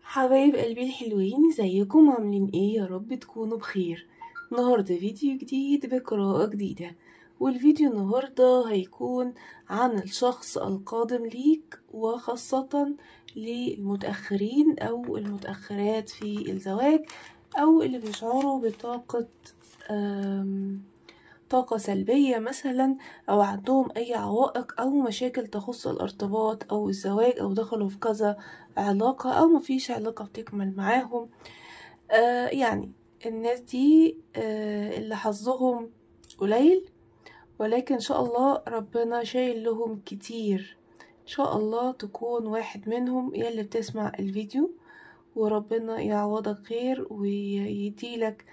حبايب قلبي الحلوين، ازيكم عاملين ايه؟ يا رب تكونوا بخير. النهارده فيديو جديد بقراءة جديدة، والفيديو النهارده هيكون عن الشخص القادم ليك، وخاصة للمتأخرين او المتأخرات في الزواج، او اللي بيشعروا بطاقة طاقة سلبية مثلا، أو عندهم أي عوائق أو مشاكل تخص الارتباط أو الزواج، أو دخلوا في كذا علاقة أو مفيش علاقة بتكمل معاهم. يعني الناس دي اللي حظهم قليل، ولكن إن شاء الله ربنا شايل لهم كتير. إن شاء الله تكون واحد منهم يلي بتسمع الفيديو، وربنا يعوضك خير ويديلك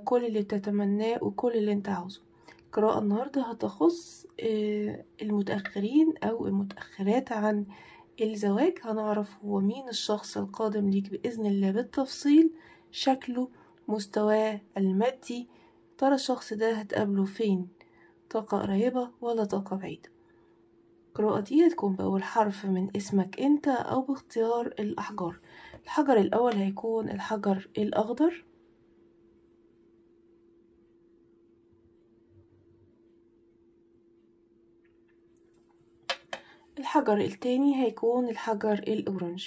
كل اللي بتتمناه وكل اللي انت عاوزه. القراءة النهاردة هتخص المتأخرين أو المتأخرات عن الزواج. هنعرف هو مين الشخص القادم ليك بإذن الله بالتفصيل، شكله، مستواه المادي، ترى الشخص ده هتقابله فين، طاقة قريبة ولا طاقة بعيدة. القراءة دي هتكون بأول حرف من اسمك انت أو باختيار الأحجار. الحجر الأول هيكون الحجر الأخضر، الحجر التاني هيكون الحجر الأورنج.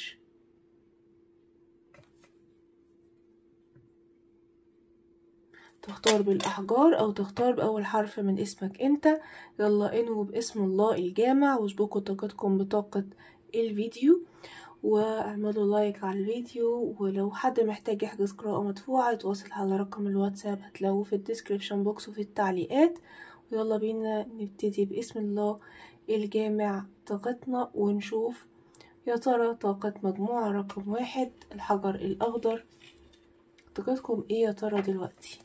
تختار بالأحجار أو تختار بأول حرف من اسمك انت. يلا انووا باسم الله الجامع، واشبكوا طاقتكم بطاقة الفيديو، واعملوا لايك على الفيديو. ولو حد محتاج يحجز قراءة مدفوعة يتواصل على رقم الواتساب، هتلاقوه في الديسكريبشن بوكس وفي التعليقات. ويلا بينا نبتدي باسم الله الجامع طاقتنا، ونشوف يا ترى طاقة مجموعة رقم 1 الحجر الأخضر طاقتكم ايه يا ترى دلوقتي.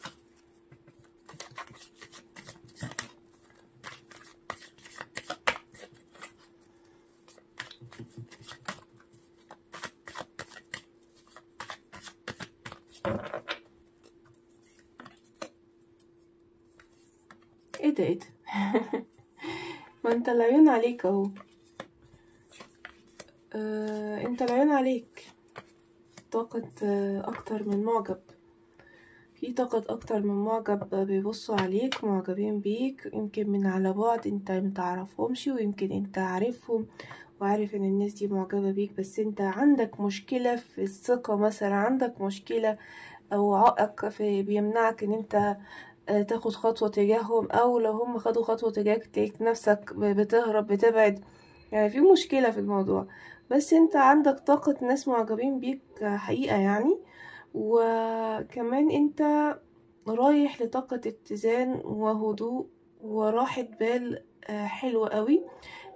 ايه ده ايه ده ما انت العيون عليك اهو. انت العيون عليك طاقة اكتر من معجب، في طاقة اكتر من معجب بيبصوا عليك، معجبين بيك، يمكن من على بعد انت متعرفهمش، ويمكن انت عارفهم وعارف ان الناس دي معجبة بيك، بس انت عندك مشكلة في الثقة مثلا، عندك مشكلة او عائق بيمنعك ان انت تاخد خطوة تجاههم، او لو هم خدوا خطوة تجاهك تلاقيك نفسك بتهرب بتبعد. يعني في مشكلة في الموضوع، بس انت عندك طاقة ناس معجبين بيك حقيقة يعني. وكمان انت رايح لطاقة اتزان وهدوء وراحة بال حلوة قوي.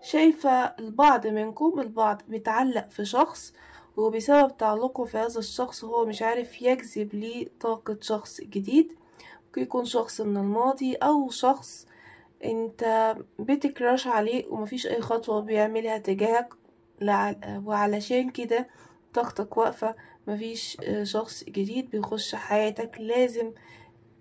شايفة البعض منكم، البعض متعلق في شخص، وبسبب تعلقه في هذا الشخص هو مش عارف يجذب ليه طاقة شخص جديد. ممكن يكون شخص من الماضي، أو شخص انت بتكراش عليه ومفيش أي خطوة بيعملها تجاهك، وعلشان كده طاقتك واقفة، مفيش شخص جديد بيخش حياتك. لازم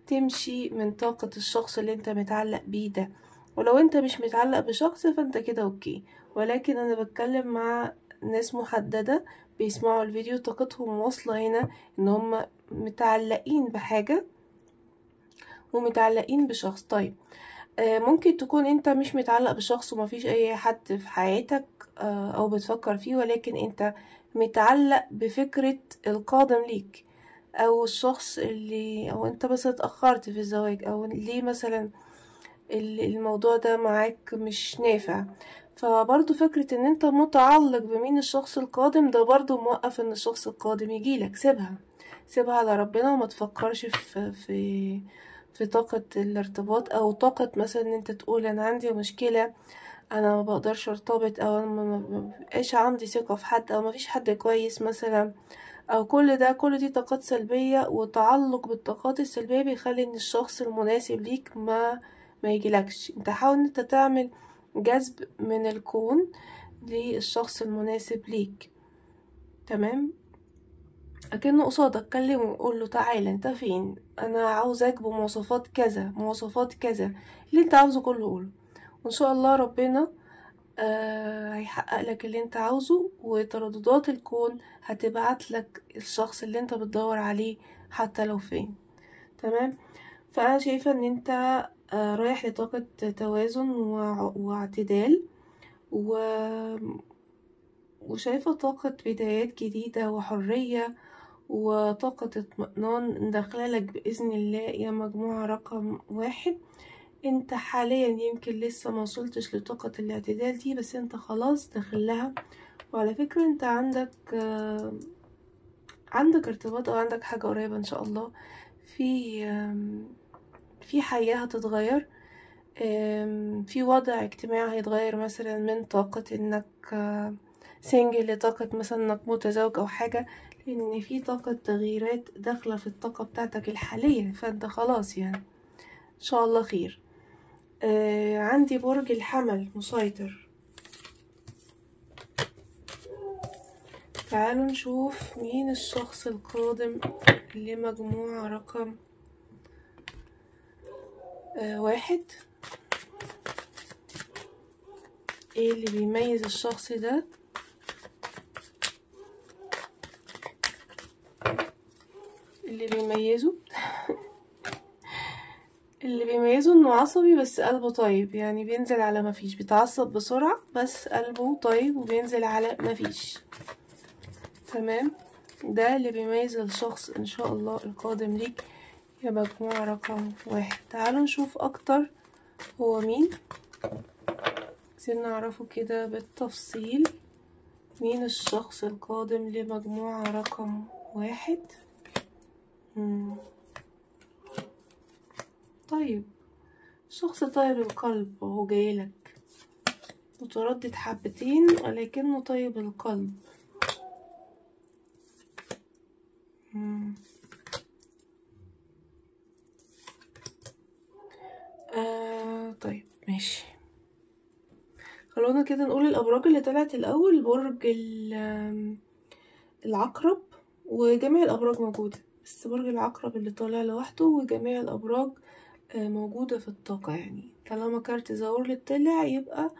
تمشي من طاقة الشخص اللي انت متعلق بيه ده. ولو انت مش متعلق بشخص فانت كده اوكي، ولكن انا بتكلم مع ناس محددة بيسمعوا الفيديو طاقتهم واصلة هنا ان هم متعلقين بحاجة ومتعلقين بشخص. طيب ممكن تكون انت مش متعلق بشخص ومفيش اي حد في حياتك او بتفكر فيه، ولكن انت متعلق بفكرة القادم ليك، او الشخص اللي، او انت بس اتأخرت في الزواج، او ليه مثلا الموضوع ده معاك مش نافع. فبرضو فكرة ان انت متعلق بمين الشخص القادم ده برضو موقف ان الشخص القادم يجيلك. سيبها على ربنا، وما تفكرش في طاقة الارتباط، او طاقة مثلا ان انت تقول انا عندي مشكلة، انا ما بقدرش ارتبط، او انا ما بقاش عندي ثقة في حد، او ما فيش حد كويس مثلا، او كل دي طاقات سلبية. وتعلق بالطاقات السلبية بيخلي ان الشخص المناسب ليك ما يجيلكش. انت حاول ان انت تعمل جذب من الكون للشخص المناسب ليك، تمام؟ اكنه قصادك، كلمه وقول له تعالى انت فين، انا عاوزك بمواصفات كذا، مواصفات كذا، اللي انت عاوزه كله قوله، وان شاء الله ربنا هيحقق لك اللي انت عاوزه، وترددات الكون هتبعت لك الشخص اللي انت بتدور عليه حتى لو فين. تمام. فانا شايفة ان انت رايح لطاقة توازن واعتدال، وشايفة طاقة بدايات جديدة وحرية وطاقة اطمئنان داخلك بإذن الله يا مجموعة رقم 1. انت حاليا يمكن لسه ما وصلتش لطاقة الاعتدال دي، بس انت خلاص داخلها. وعلى فكرة انت عندك ارتباط او عندك حاجة قريبة ان شاء الله، في حياة هتتغير، في وضع اجتماعي هيتغير، مثلا من طاقة انك سنجل لطاقة مثلا انك متزوج او حاجة، لان في طاقة تغييرات داخلة في الطاقة بتاعتك الحالية. فانت خلاص يعني ان شاء الله خير. عندي برج الحمل مسيطر. تعالوا نشوف مين الشخص القادم لمجموعة رقم 1. ايه اللي بيميز الشخص ده؟ اللي بيميزه انه عصبي بس قلبه طيب، يعني بينزل على مفيش، بيتعصب بسرعة بس قلبه طيب وبينزل على مفيش. تمام. ده اللي بيميز الشخص ان شاء الله القادم ليك يا مجموعة رقم 1. تعالوا نشوف اكتر هو مين، عايزين نعرفه كده بالتفصيل. مين الشخص القادم لمجموعة رقم 1؟ طيب، شخص طيب القلب وهو جايلك، متردد حبتين ولكنه طيب القلب. طيب ماشي، خلونا كده نقول الأبراج اللي طلعت الأول. برج العقرب، وجميع الأبراج موجودة، بس برج العقرب اللي طالع لوحده، وجميع الأبراج موجودة في الطاقة. يعني طالما كارت زهور اللي طلع يبقى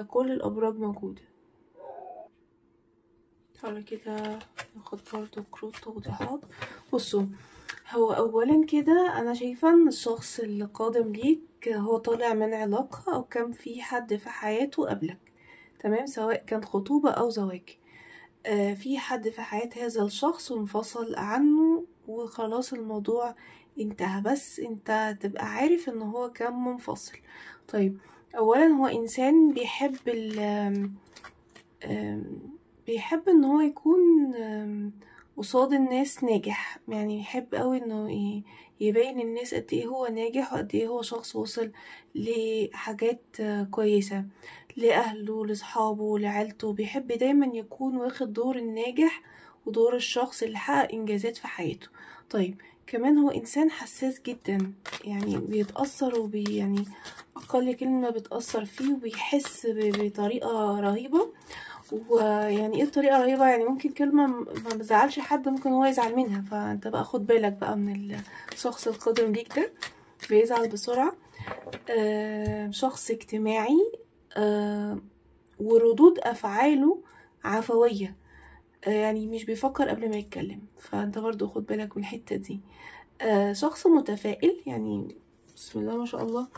كل الأبراج موجودة. تعالى كده ناخد برضو كروت توضيحات. بصوا، هو أولا كده أنا شايفة إن الشخص اللي قادم ليك هو طالع من علاقة أو كان في حد في حياته قبلك. تمام، سواء كان خطوبة أو زواج. في حد في حياة هذا الشخص وانفصل عنه وخلاص الموضوع انتهى، بس انت تبقى عارف ان هو كان منفصل. طيب، اولا هو انسان بيحب ان هو يكون قصاد الناس ناجح، يعني يحب قوي انه يبين الناس قد ايه هو ناجح وقد ايه هو شخص وصل لحاجات كويسة لأهله لصحابه لعيلته. بيحب دايما يكون واخد دور الناجح ودور الشخص اللي حقق إنجازات في حياته. طيب، كمان هو إنسان حساس جدا، يعني بيتأثر يعني أقل كلمة بتأثر فيه، وبيحس بطريقة رهيبة. ويعني ايه الطريقة رهيبة؟ يعني ممكن كلمة ما بزعلش حد ممكن هو يزعل منها، فانت بقى خد بالك بقى من الشخص القادم ليك ده، بيزعل بسرعة. شخص اجتماعي، وردود أفعاله عفوية، يعني مش بيفكر قبل ما يتكلم، فانت برضو خد بالك من الحتة دي. شخص متفائل، يعني بسم الله ما شاء الله،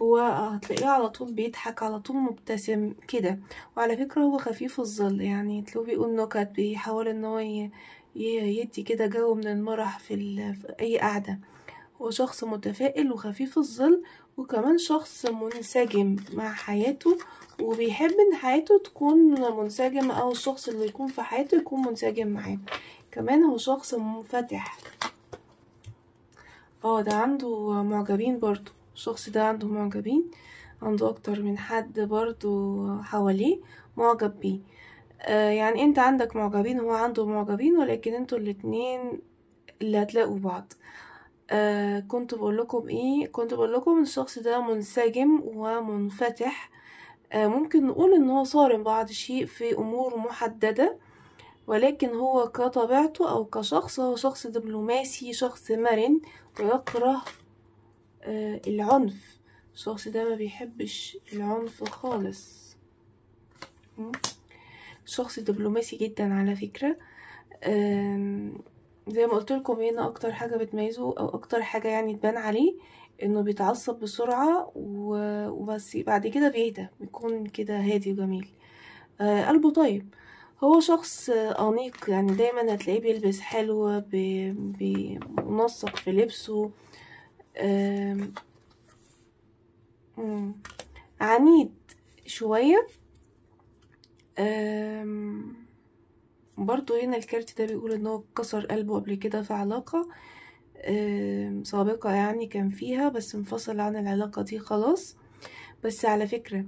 هو هتلاقيه على طول بيضحك، على طول مبتسم كده. وعلى فكرة هو خفيف الظل، يعني تلاقيه بيقول نكت، بيحاول ان هو يدي كده جو من المرح في اي قعدة. هو شخص متفائل وخفيف الظل، وكمان شخص منسجم مع حياته، وبيحب ان حياته تكون منسجمة، او الشخص اللي يكون في حياته يكون منسجم معاه. كمان هو شخص منفتح. ده عنده معجبين برضو، الشخص ده عنده معجبين، عنده اكتر من حد برضو حواليه معجب بيه. يعني انت عندك معجبين، هو عنده معجبين، ولكن انتوا الاتنين اللي هتلاقوا بعض. كنت بقول لكم الشخص ده منسجم ومنفتح. ممكن نقول ان هو صارم بعض الشيء في امور محددة، ولكن هو كطبيعته او كشخص هو شخص دبلوماسي، شخص مرن، ويكره العنف. الشخص ده ما بيحبش العنف خالص. شخص دبلوماسي جدا على فكرة. زي ما قلت لكم هنا اكتر حاجة بتميزه او اكتر حاجة يعني تبان عليه انه بيتعصب بسرعة وبس بعد كده بيهدى، بيكون كده هادي وجميل. قلبه طيب. هو شخص أنيق، يعني دايما هتلاقيه بيلبس حلو، منسق في لبسه. آم، مم. عنيد شوية. برضو هنا الكارت ده بيقول ان هو كسر قلبه قبل كده في علاقة سابقة، يعني كان فيها بس انفصل عن العلاقة دي خلاص. بس على فكرة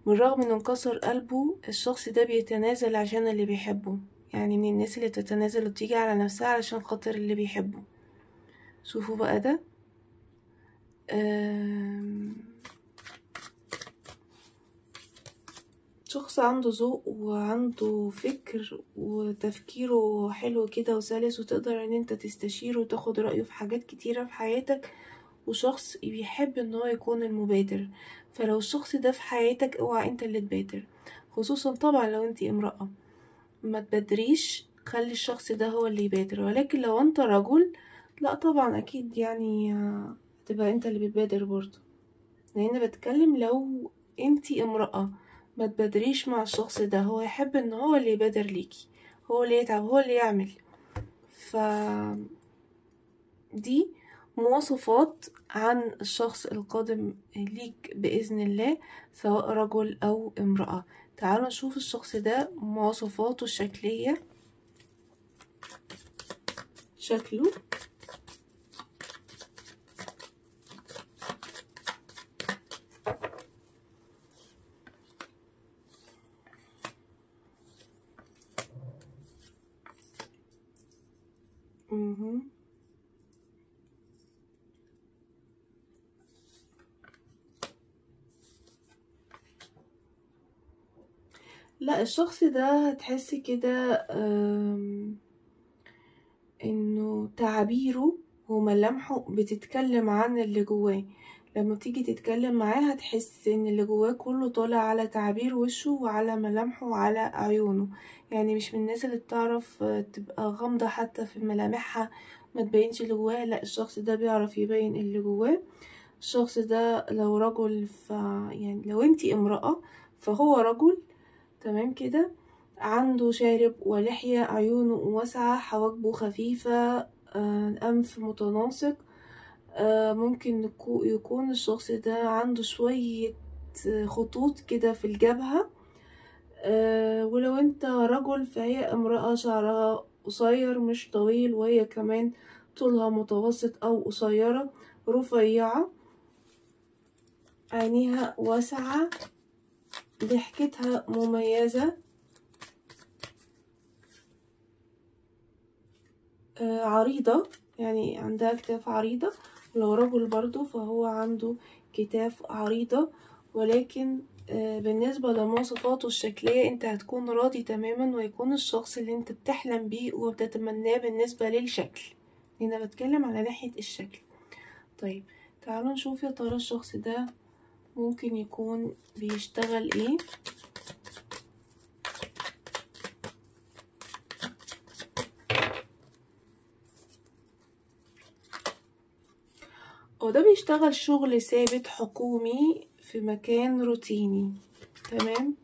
بالرغم انه انكسر قلبه، الشخص ده بيتنازل عشان اللي بيحبه، يعني من الناس اللي تتنازل وتيجي على نفسها علشان خاطر اللي بيحبه. شوفوا بقى ده. آم، شخص عنده ذوق وعنده فكر وتفكيره حلو كده وسلس، وتقدر ان انت تستشيره وتاخد رأيه في حاجات كتيرة في حياتك. وشخص بيحب ان هو يكون المبادر، فلو الشخص ده في حياتك اوعى انت اللي تبادر، خصوصا طبعا لو انتي امرأة. ما تبادريش، خلي الشخص ده هو اللي يبادر. ولكن لو انت رجل، لا طبعا اكيد يعني تبقى انت اللي بتبادر برضه. لان بتكلم لو انتي امرأة، ما تبادريش مع الشخص ده، هو يحب ان هو اللي يبادر ليكي، هو اللي يتعب، هو اللي يعمل. ف دي مواصفات عن الشخص القادم ليك بإذن الله، سواء رجل أو امرأة. تعالوا نشوف الشخص ده مواصفاته الشكلية. شكله مهم. لا الشخص ده هتحسي كده انه تعابيره وملامحه بتتكلم عن اللي جواه. لما تيجي تتكلم معاه هتحس ان اللي جواه كله طالع على تعابير وشه وعلى ملامحه وعلى عيونه. يعني مش من الناس اللي بتعرف تبقى غامضة حتى في ملامحها، ما تبينش اللي جواه. لا الشخص ده بيعرف يبين اللي جواه. الشخص ده لو رجل يعني لو انتي امرأة فهو رجل، تمام كده. عنده شارب ولحية، عيونه واسعة، حواجبه خفيفة، أنف متناسق. ممكن يكون الشخص ده عنده شوية خطوط كده في الجبهة. ولو انت رجل فهي امرأة شعرها قصير مش طويل، وهي كمان طولها متوسط أو قصيرة، رفيعة، عينيها واسعة، ضحكتها مميزة، عريضة، يعني عندها كتاف عريضة. لو رجل برضو فهو عنده كتاف عريضة. ولكن بالنسبة لمواصفاته الشكلية انت هتكون راضي تماما، ويكون الشخص اللي انت بتحلم بيه وبتتمناه بالنسبة للشكل. هنا بتكلم على ناحية الشكل. طيب تعالوا نشوف يا ترى الشخص ده ممكن يكون بيشتغل ايه. وده بيشتغل شغل ثابت حكومي في مكان روتيني، تمام.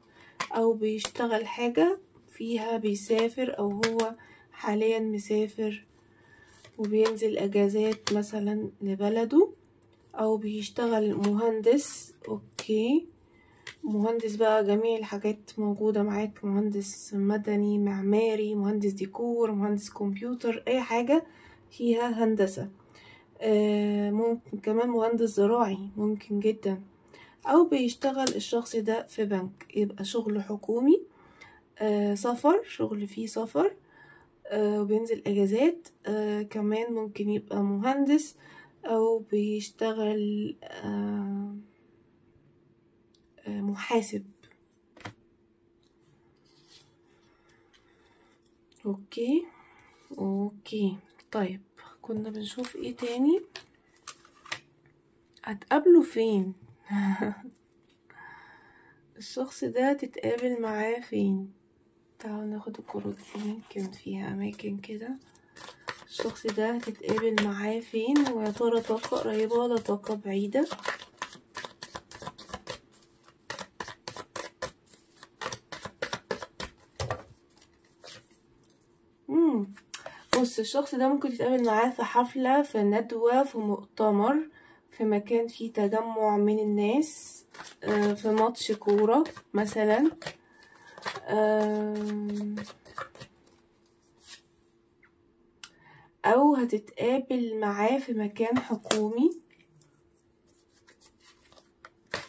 او بيشتغل حاجة فيها بيسافر، او هو حاليا مسافر وبينزل اجازات مثلا لبلده. او بيشتغل مهندس. اوكي، مهندس بقى جميع الحاجات موجودة معاك، مهندس مدني، معماري، مهندس ديكور، مهندس كمبيوتر، اي حاجة فيها هندسة. ممكن كمان مهندس زراعي، ممكن جدا. او بيشتغل الشخص ده في بنك، يبقى شغل حكومي. سفر، شغل فيه سفر، وبينزل اجازات. كمان ممكن يبقى مهندس، او بيشتغل محاسب. اوكي اوكي. طيب كنا بنشوف ايه تاني؟ هتقابله فين؟ الشخص ده تتقابل معاه فين؟ تعالوا ناخد الكروت دي، يمكن فيها أماكن كده. الشخص ده هتتقابل معاه فين، ويا ترى طاقة قريبة ولا طاقة بعيدة؟ بص، الشخص ده ممكن تتقابل معاه في حفلة، في ندوة، في مؤتمر، في مكان فيه تجمع من الناس، في ماتش كورة مثلا، او هتتقابل معاه في مكان حكومي.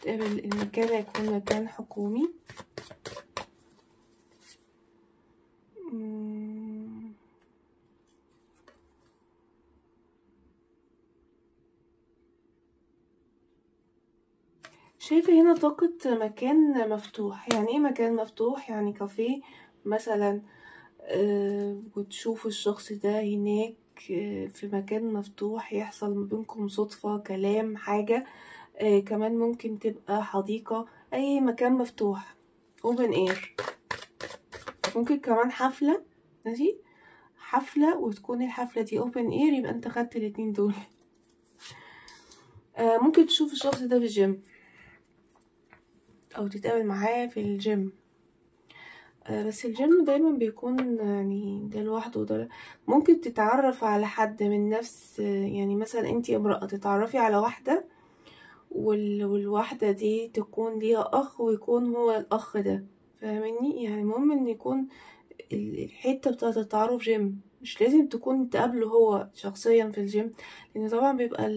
تقابل المكان هيكون مكان حكومي. شايفة هنا طاقة مكان مفتوح. يعني ايه مكان مفتوح؟ يعني كافيه مثلا، وتشوف الشخص ده هناك في مكان مفتوح، يحصل ما بينكم صدفة، كلام، حاجة. كمان ممكن تبقى حديقة، اي مكان مفتوح open air. ممكن كمان حفلة، ماشي، حفلة وتكون الحفلة دي open air، يبقى انت خدت الاتنين دول. ممكن تشوف الشخص ده في الجيم او تتقابل معاه في الجيم. بس الجيم دايما بيكون يعني ده لوحده وده ممكن تتعرف على حد من نفس، يعني مثلا انتي امرأة تتعرفي على واحدة، والواحدة دي تكون ليها اخ ويكون هو الاخ ده، فاهمني؟ يعني المهم ان يكون الحتة بتاعة التعارف جيم، مش لازم تكون تقابله هو شخصيا في الجيم، لان طبعا بيبقى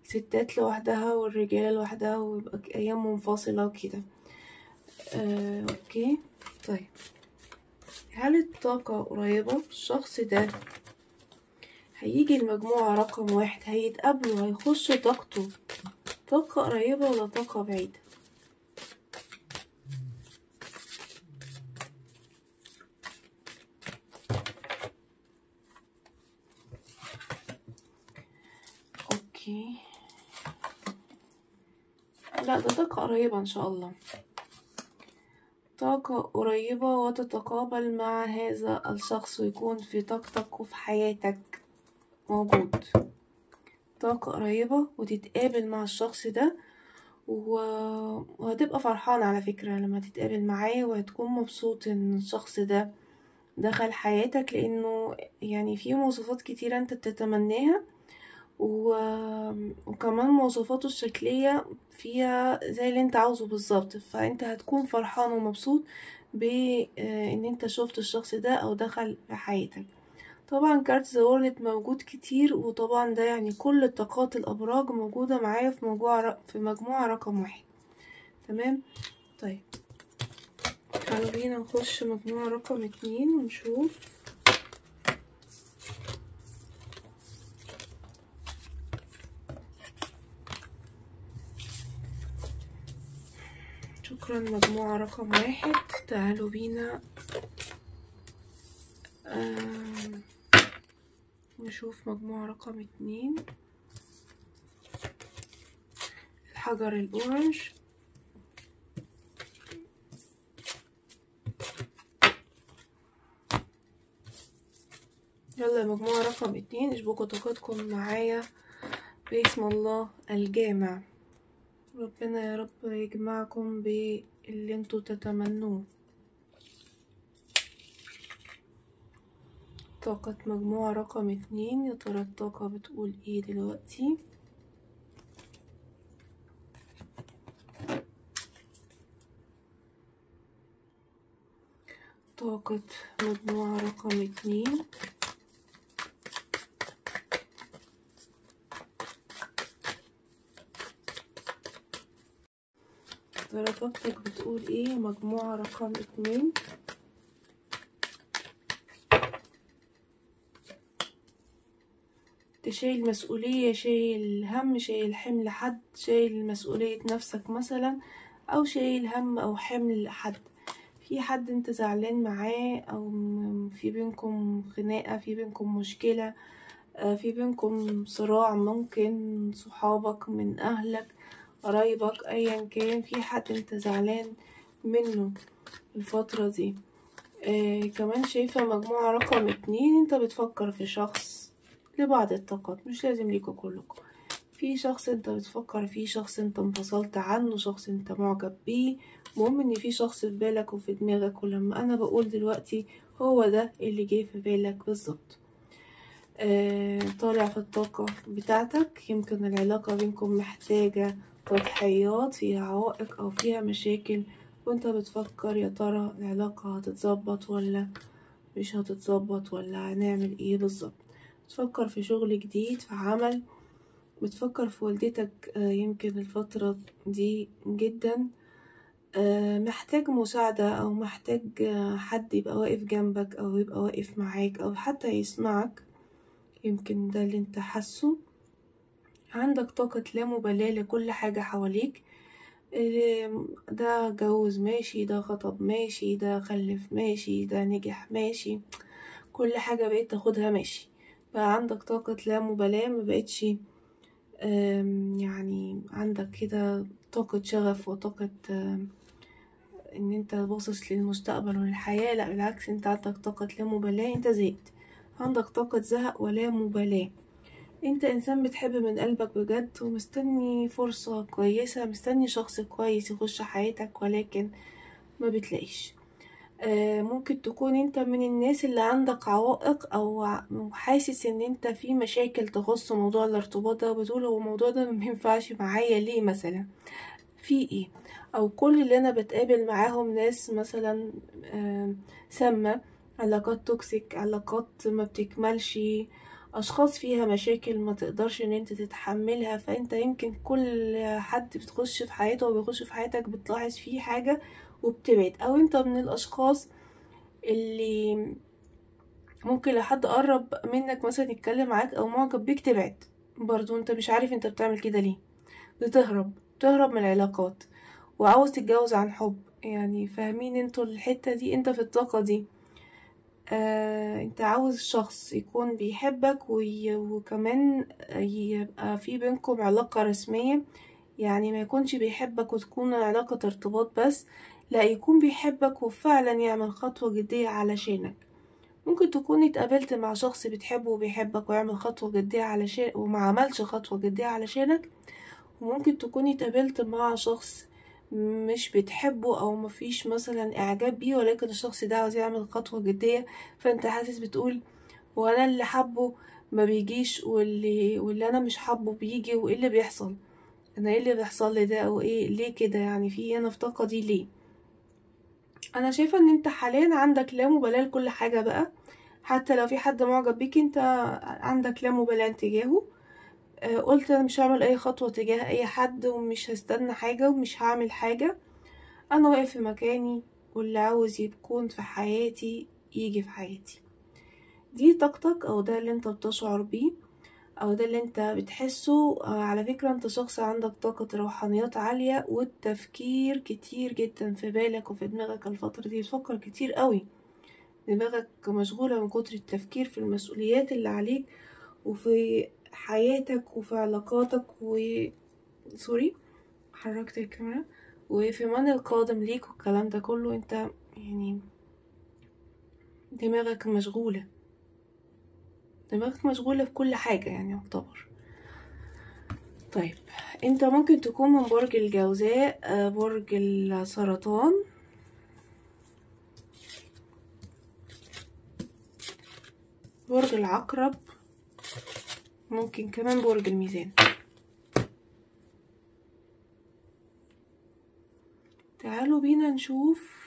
الستات لوحدها والرجال لوحدها، ويبقى ايام منفصلة وكده. اوكي. طيب، هل الطاقة قريبة؟ الشخص ده هيجي المجموعة رقم 1، هيتقابلوا، هيخش طاقته طاقة قريبة ولا طاقة بعيدة؟ اوكي، لا ده طاقة قريبة ان شاء الله. طاقة قريبة وتتقابل مع هذا الشخص ويكون في طاقتك وفي حياتك موجود. طاقة قريبة وتتقابل مع الشخص ده وهتبقى فرحان على فكرة لما تتقابل معاه، وهتكون مبسوط ان الشخص ده دخل حياتك، لانه يعني فيه مواصفات كتيرة انت بتتمناها، وكمان مواصفاته الشكلية فيها زي اللي انت عاوزه بالظبط، فانت هتكون فرحان ومبسوط بان انت شفت الشخص ده او دخل في حياتك. طبعا كارت ذا وورلد موجود كتير، وطبعا ده يعني كل الطاقات الابراج موجودة معايا في مجموعة رقم 1. تمام. طيب، تعالوا بينا نخش مجموعة رقم 2 ونشوف. شكرا. مجموعة رقم 1، تعالوا بينا نشوف مجموعة رقم 2. الحجر الأورنج. يلا مجموعة رقم 2، اشبكوا طاقتكم معايا باسم الله الجامع. ربنا يا رب يجمعكم باللي انتوا تتمنوه. طاقة مجموعة رقم 2، يا ترى الطاقة بتقول ايه دلوقتي؟ طاقة مجموعة رقم 2. ترى طاقتك بتقول ايه مجموعة رقم 2؟ شايل مسؤولية، شايل هم، شايل حمل حد، شايل مسؤولية نفسك مثلا، او شايل هم او حمل حد. في حد انت زعلان معاه، او في بينكم خناقة، في بينكم مشكلة، في بينكم صراع، ممكن صحابك من اهلك، قرايبك، ايا كان، في حد انت زعلان منه الفترة دي. كمان شايفة مجموعة رقم 2، انت بتفكر في شخص لبعض الطاقات، مش لازم ليكوا كلكم. في شخص انت بتفكر فيه، شخص انت انفصلت عنه، شخص انت معجب بيه. المهم ان في شخص في بالك وفي دماغك، ولما انا بقول دلوقتي هو ده اللي جه في بالك بالظبط. طالع في الطاقة بتاعتك، يمكن العلاقة بينكم محتاجة تضحيات، فيها عوائق أو فيها مشاكل، وانت بتفكر يا ترى العلاقة هتتظبط ولا مش هتتظبط، ولا هنعمل ايه بالظبط. بتفكر في شغل جديد، في عمل، بتفكر في والدتك يمكن الفترة دي جدا، محتاج مساعدة أو محتاج حد يبقى واقف جنبك أو يبقى واقف معاك أو حتى يسمعك، يمكن ده اللي انت حاسه. عندك طاقة لا مبالاة لكل حاجة حواليك، ده جوز ماشي، ده خطب ماشي، ده خلف ماشي، ده نجح ماشي، كل حاجة بقيت تاخدها ماشي. بقى عندك طاقة لا مبالاة، ما بقتش يعني عندك كده طاقة شغف وطاقة ان انت باصص للمستقبل وللحياة. لا بالعكس، انت عندك طاقة لا مبالاة، انت زهقت، عندك طاقة زهق ولا مبالاة. انت انسان بتحب من قلبك بجد، ومستني فرصة كويسة، مستني شخص كويس يخش حياتك، ولكن ما بتلاقيش. ممكن تكون انت من الناس اللي عندك عوائق او حاسس ان انت في مشاكل تخص موضوع الارتباط ده، وبتقول هو الموضوع ده مينفعش معايا ليه مثلا، في ايه؟ او كل اللي انا بتقابل معاهم ناس مثلا سامة، علاقات توكسيك، علاقات ما بتكملش، اشخاص فيها مشاكل ما تقدرش ان انت تتحملها. فانت يمكن كل حد بتخش في حياته وبيخش في حياتك بتلاحظ فيه حاجة وبتبعد، او انت من الاشخاص اللي ممكن لحد قرب منك مثلا يتكلم معاك او معجب بيك تبعد برضو، انت مش عارف انت بتعمل كده ليه. بتهرب من العلاقات وعاوز تتجوز عن حب، يعني فاهمين انتوا الحتة دي؟ انت في الطاقة دي انت عاوز شخص يكون بيحبك وكمان يبقى في بينكم علاقة رسمية، يعني ما يكونش بيحبك وتكون علاقة ارتباط بس، لا يكون بيحبك وفعلا يعمل خطوة جدية علشانك. ممكن تكون اتقابلت مع شخص بتحبه وبيحبك ويعمل خطوة جدية علشان وما عملش خطوة جدية علشانك، وممكن تكوني اتقابلت مع شخص مش بتحبه او مفيش مثلا اعجاب بيه، ولكن الشخص ده عاوز يعمل خطوة جدية، فانت حاسس بتقول وانا اللي حبه ما بيجيش، واللي انا مش حبه بيجي، وايه اللي بيحصل؟ انا ايه اللي بيحصل لي ده؟ او ايه ليه كده؟ يعني في انا في طاقة دي ليه؟ انا شايفة ان انت حاليا عندك لا مبالاة لكل حاجة بقى، حتى لو في حد معجب بيك انت عندك لا مبالاة تجاهه. قلت انا مش هعمل اي خطوة تجاه اي حد، ومش هستنى حاجة ومش هعمل حاجة، انا واقف في مكاني، واللي عاوز يكون في حياتي يجي في حياتي. دي طاقتك، او ده اللي انت بتشعر بيه، او ده اللي انت بتحسه. على فكرة انت شخص عندك طاقة روحانيات عالية، والتفكير كتير جدا في بالك وفي دماغك الفترة دي، بتفكر كتير قوي، دماغك مشغولة من كتر التفكير في المسؤوليات اللي عليك وفي حياتك وفي علاقاتك سوري، حركت الكاميرا، وفي من القادم ليك والكلام ده كله. انت يعني دماغك مشغولة، دماغك مشغولة في كل حاجة يعني يعتبر. طيب انت ممكن تكون من برج الجوزاء، برج السرطان، برج العقرب، ممكن كمان برج الميزان. تعالوا بينا نشوف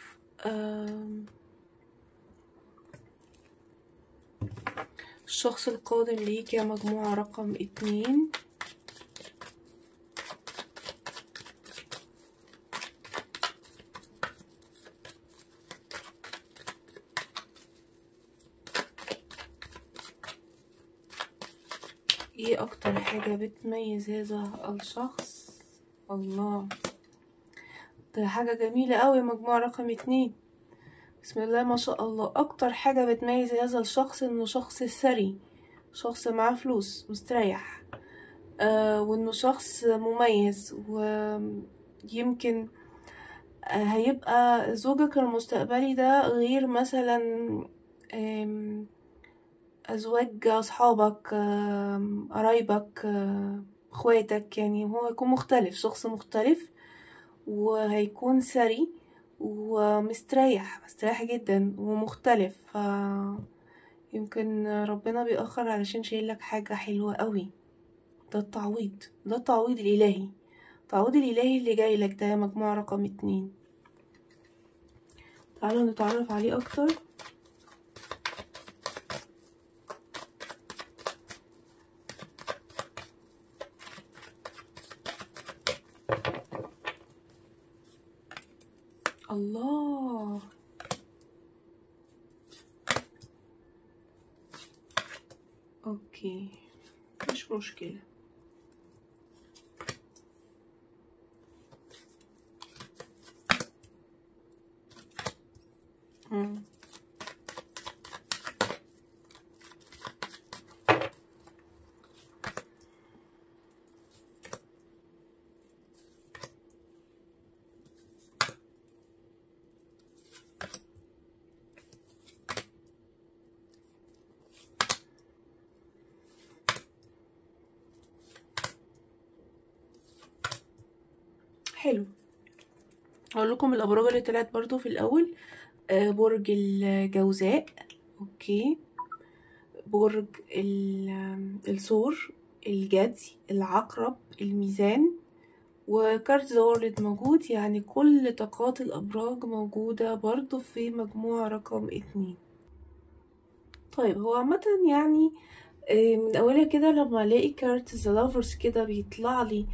الشخص القادم ليك يا مجموعة رقم 2. ايه اكتر حاجة بتميز هذا الشخص؟ الله، ده حاجة جميلة قوي. مجموعة رقم 2، بسم الله ما شاء الله. اكتر حاجة بتميز هذا الشخص انه شخص ثري، شخص معاه فلوس، مستريح، وانه شخص مميز، ويمكن هيبقى زوجك المستقبلي ده غير مثلا أزواج أصحابك، قرايبك، اخواتك. يعني هو هيكون مختلف، شخص مختلف، وهيكون ثري مستريح جدا ومختلف. يمكن ربنا بيأخر علشان شايلك حاجة حلوة قوي. ده التعويض الإلهي، التعويض الإلهي اللي جاي لك ده. مجموعة رقم 2، تعالوا نتعرف عليه أكتر. الله، اوكي، مش مشكلة. مم. حلو، هقول لكم الابراج اللي طلعت برضو في الاول. برج الجوزاء، اوكي، برج الثور، الجدي، العقرب، الميزان، وكارت ذا وورلد موجود. يعني كل طاقات الابراج موجودة برضو في مجموعة رقم 2. طيب هو عامة يعني من اولها كده لما الاقي كارت ذا لافرز كده بيطلع لي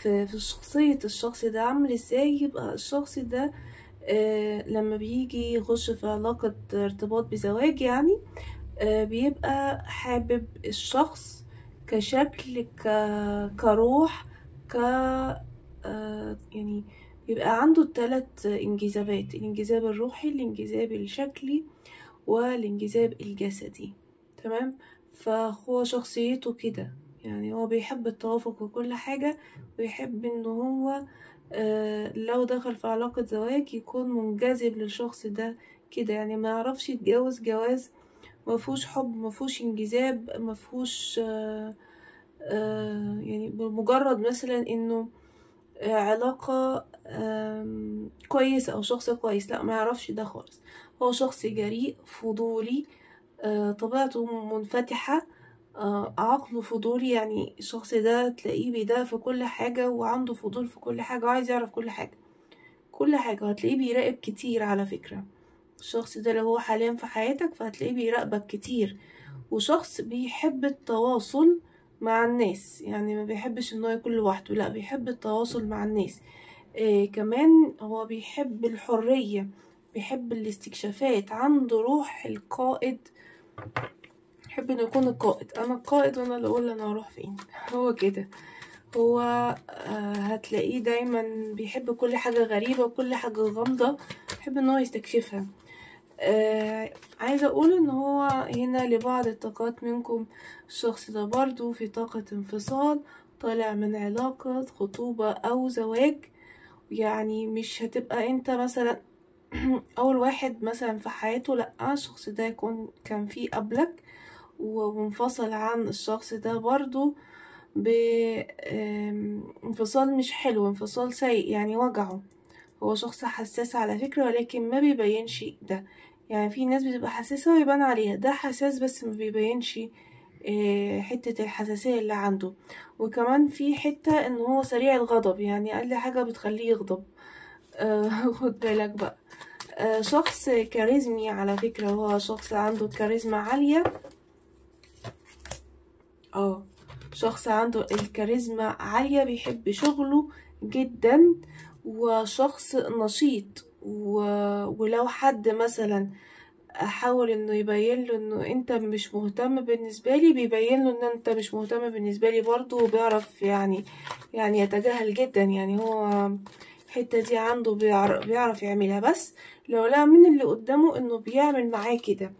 في شخصية الشخص ده عامل ازاي، يبقى الشخص ده لما بيجي يخش في علاقة ارتباط بزواج، يعني بيبقى حابب الشخص كشكل، كروح، ك يعني بيبقى عنده 3 انجذابات: الانجذاب الروحي، الانجذاب الشكلي، والانجذاب الجسدي. تمام، فهو شخصيته كده. يعني هو بيحب التوافق وكل حاجة، ويحب ان هو لو دخل في علاقة زواج يكون منجذب للشخص ده كده. يعني ما يعرفش يتجوز جواز مفهوش حب، مفهوش انجذاب، مفهوش يعني بمجرد مثلا انه علاقة كويسة او شخص كويس، لا ما يعرفش ده خالص. هو شخص جريء فضولي، طبيعته منفتحة، عقله فضولي. يعني الشخص ده تلاقيه بيدق في كل حاجة، وعنده فضول في كل حاجة، وعايز يعرف كل حاجة كل حاجة. وهتلاقيه بيراقب كتير على فكرة. الشخص ده لو هو حاليا في حياتك فهتلاقيه بيراقبك كتير. وشخص بيحب التواصل مع الناس، يعني ما بيحبش انه يكون لوحده، لا بيحب التواصل مع الناس. كمان هو بيحب الحرية، بيحب الاستكشافات، عنده روح القائد. يحب انه يكون القائد، انا القائد وانا اللي اقول انا هروح فين. هو كده. هو هتلاقيه دايما بيحب كل حاجة غريبة وكل حاجة غامضة، بيحب ان هو يستكشفها. عايزة اقول ان هو هنا لبعض الطاقات منكم الشخص ده برضو في طاقة انفصال، طالع من علاقة خطوبة او زواج. يعني مش هتبقى انت مثلا اول واحد مثلا في حياته، لا الشخص ده يكون كان فيه قبلك ومنفصل عن الشخص ده برضو بانفصال مش حلو، انفصال سيء يعني وجعه. هو شخص حساس على فكرة، ولكن ما بيبينش ده. يعني في ناس بتبقى حساسة ويبان عليها، ده حساس بس ما بيبينش حتة الحساسية اللي عنده. وكمان في حتة ان هو سريع الغضب، يعني اقل حاجة بتخليه يغضب. خد بالك بقى. شخص كاريزمي على فكرة، هو شخص عنده كاريزما عالية. شخص عنده الكاريزما عالية، بيحب شغله جدا، وشخص نشيط. ولو حد مثلا حاول انه يبين له انه انت مش مهتم بالنسبة لي، بيبين له ان انت مش مهتم بالنسبة لي برضه. وبيعرف يعني يتجاهل جدا. يعني هو الحتة دي عنده بيعرف يعملها، بس لو لقى من اللي قدامه انه بيعمل معاه كده.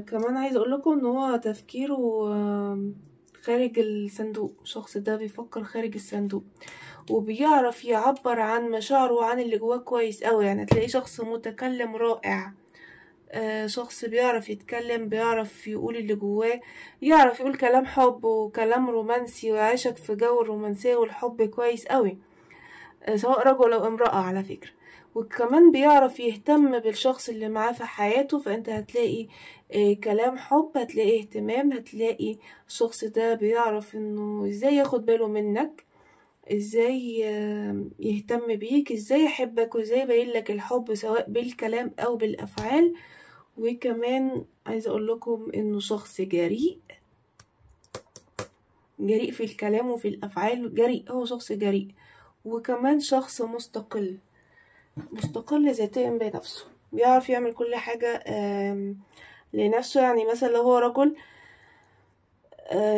كمان عايز اقول لكم ان هو تفكيره خارج الصندوق. الشخص ده بيفكر خارج الصندوق وبيعرف يعبر عن مشاعره وعن اللي جواه كويس اوي. يعني تلاقيه شخص متكلم رائع، شخص بيعرف يتكلم، بيعرف يقول اللي جواه، يعرف يقول كلام حب وكلام رومانسي ويعيشك في جو الرومانسية والحب كويس اوي، سواء رجل او امرأة على فكرة. وكمان بيعرف يهتم بالشخص اللي معاه في حياته، فانت هتلاقي كلام حب، هتلاقي اهتمام، هتلاقي الشخص ده بيعرف انه ازاي ياخد باله منك، ازاي يهتم بيك، ازاي يحبك، وازاي يبين لك الحب سواء بالكلام او بالافعال. وكمان عايزة اقول لكم انه شخص جريء، جريء في الكلام وفي الافعال، جريء، هو شخص جريء. وكمان شخص مستقل، مستقل ذاتيا بنفسه، بيعرف يعمل كل حاجة لنفسه. يعني مثلا لو هو رجل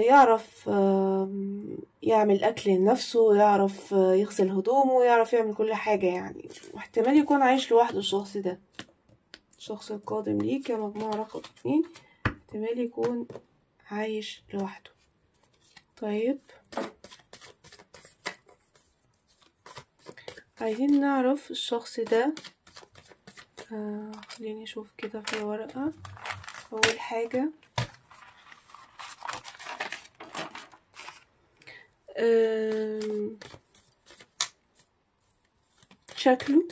يعرف يعمل أكل لنفسه، يعرف يغسل هدومه، يعرف يعمل كل حاجة يعني. واحتمال يكون عايش لوحده الشخص ده. الشخص القادم ليك يا مجموعة رقم 2 احتمال يكون عايش لوحده. طيب عايزين نعرف الشخص ده. خليني اشوف كده في الورقة. اول حاجة شكله،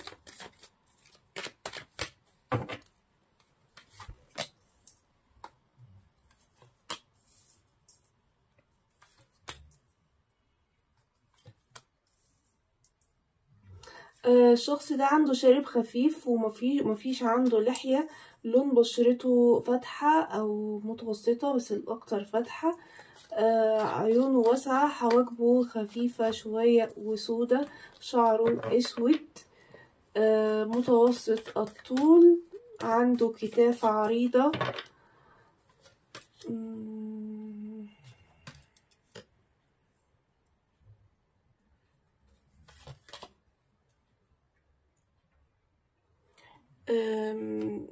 الشخص ده عنده شارب خفيف ومفيش عنده لحية، لون بشرته فاتحة أو متوسطة بس الأكتر فاتحة، عيونه واسعة، حواجبه خفيفة شوية وسودة، شعره أسود، متوسط الطول، عنده كتاف عريضة،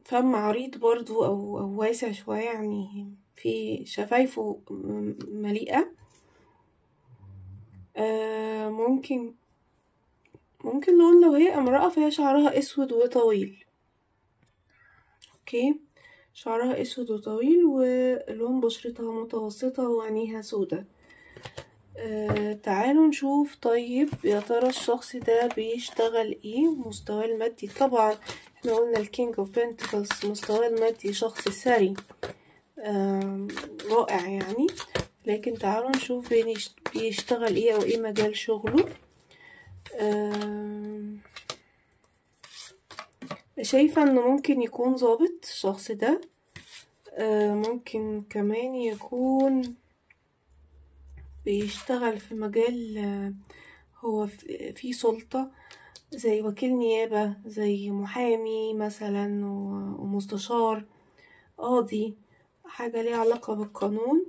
فم عريض برضو أو واسع شوية، يعني في شفايفه مليئة. ممكن نقول لو هي امرأة فهي شعرها اسود وطويل. اوكي، شعرها اسود وطويل ولون بشرتها متوسطة وعينيها سودة. تعالوا نشوف. طيب يا ترى الشخص ده بيشتغل ايه؟ مستواه المادي طبعا احنا قلنا الكينج اوف بنتكلز مستواه المادي شخص ثري رائع يعني. لكن تعالوا نشوف بيشتغل ايه او ايه مجال شغله. شايفة انه ممكن يكون ضابط الشخص ده، ممكن كمان يكون بيشتغل في مجال هو في سلطة، زي وكيل نيابة، زي محامي مثلا ومستشار، قاضي، حاجة ليها علاقة بالقانون.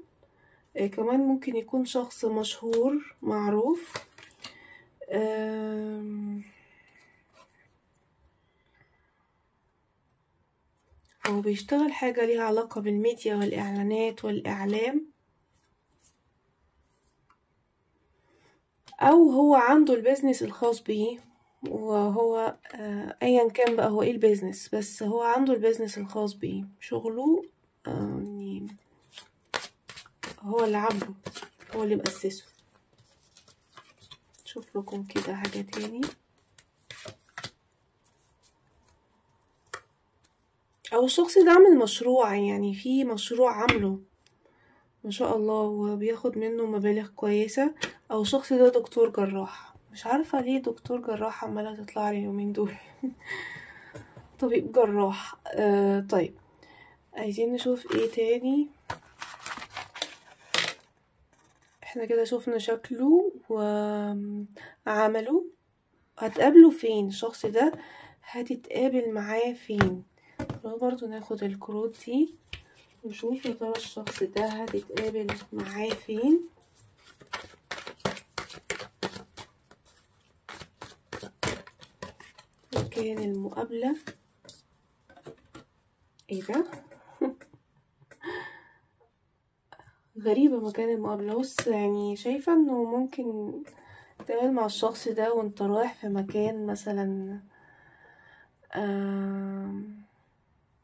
كمان ممكن يكون شخص مشهور معروف. أو بيشتغل حاجة ليها علاقة بالميديا والإعلانات والإعلام، أو هو عنده البيزنس الخاص بيه. وهو أيا كان بقى هو ايه البيزنس، بس هو عنده البيزنس الخاص بيه، شغله يعني هو اللي عامله، هو اللي مؤسسه. شوف لكم كده حاجة تاني. أو الشخص ده عامل مشروع، يعني في مشروع عامله ما شاء الله وبياخد منه مبالغ كويسة. أو الشخص ده دكتور جراح، مش عارفة ليه دكتور جراح عمالة تطلع لي اليومين دول طبيب جراح. طيب عايزين نشوف ايه تاني. احنا كده شوفنا شكله وعمله. هتقابله فين الشخص ده؟ هتتقابل معاه فين؟ برضو ناخد الكروت دي نشوف يا ترى الشخص ده هتتقابل معاه فين. مكان المقابلة ايه ده غريبة مكان المقابلة. بص يعني شايفة انه ممكن تتقابل مع الشخص ده وانت رايح في مكان مثلا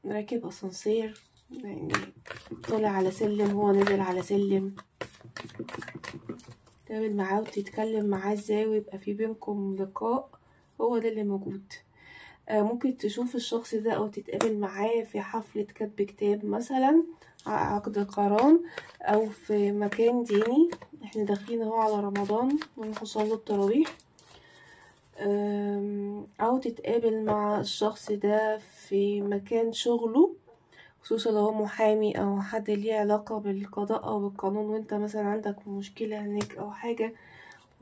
راكب اسانسير، يعني طالع على سلم هو نزل على سلم، تتقابل معاه وتتكلم معاه ازاي ويبقى في بينكم لقاء، هو ده اللي موجود. ممكن تشوف الشخص ده او تتقابل معاه في حفلة كتب كتاب مثلا، عقد قران، او في مكان ديني. احنا داخلين اهو على رمضان ونصلي التراويح. او تتقابل مع الشخص ده في مكان شغله، خصوصا لو هو محامي او حد ليه علاقة بالقضاء او بالقانون، وانت مثلا عندك مشكلة هناك او حاجة،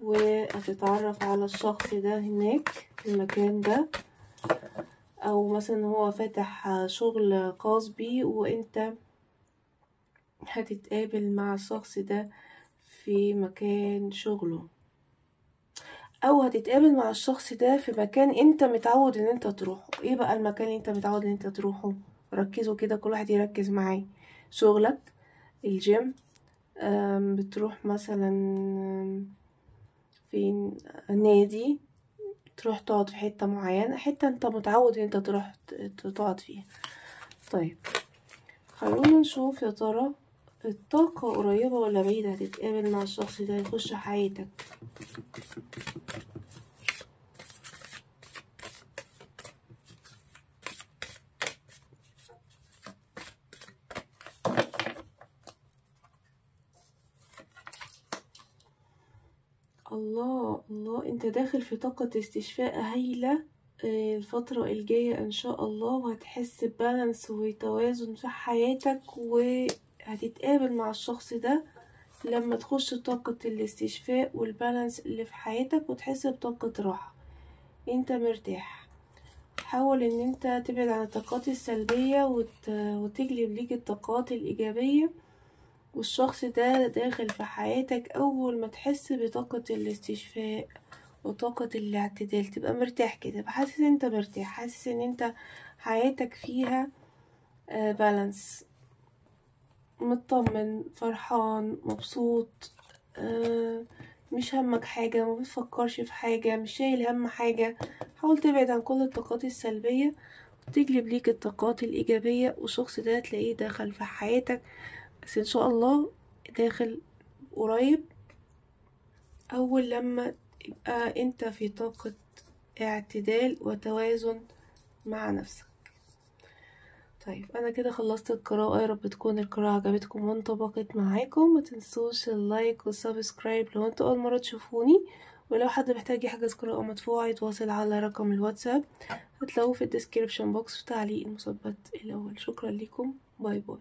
وهتتعرف على الشخص ده هناك في المكان ده. او مثلا هو فاتح شغل خاص بيه وانت هتتقابل مع الشخص ده في مكان شغله، او هتتقابل مع الشخص ده في مكان انت متعود ان انت تروحه. ايه بقى المكان اللي انت متعود ان انت تروحه؟ ركزوا كده، كل واحد يركز معاي. شغلك، الجيم، بتروح مثلا في نادي، تروح تقعد في حتة معينة، حتة انت متعود ان انت تروح تقعد فيها. طيب خلونا نشوف يا ترى الطاقة قريبة ولا بعيدة هتتقابل مع الشخص ده يخش حياتك. الله الله، انت داخل في طاقة استشفاء هايلة الفترة الجاية ان شاء الله، وهتحس ببالانس وتوازن في حياتك، وهتتقابل مع الشخص ده لما تخش طاقة الاستشفاء والبالانس اللي في حياتك وتحس بطاقة راحة، انت مرتاح. حاول ان انت تبعد عن الطاقات السلبية وتجلب ليك الطاقات الإيجابية، والشخص ده داخل في حياتك أول ما تحس بطاقة الاستشفاء وطاقة الاعتدال، تبقى مرتاح كده، تبقى حاسس ان انت مرتاح، حاسس ان انت حياتك فيها بالانس، مطمن، فرحان، مبسوط، مش همك حاجة، ما بتفكرش في حاجة، مش شايل هم حاجة. حاول تبعد عن كل الطاقات السلبية وتجلب ليك الطاقات الإيجابية، والشخص ده تلاقيه دخل في حياتك، بس إن شاء الله داخل قريب، أول لما يبقى انت في طاقة اعتدال وتوازن مع نفسك. طيب انا كده خلصت القراءة، يا رب تكون القراءة عجبتكم وانطبقت معاكم. ما تنسوش اللايك والسبسكرايب لو انتوا اول مرة تشوفوني، ولو حد محتاج يحجز قراءة مدفوعة يتواصل على رقم الواتساب، هتلاقوه في الديسكريبشن بوكس في تعليق المثبت الاول. شكرا لكم، باي باي.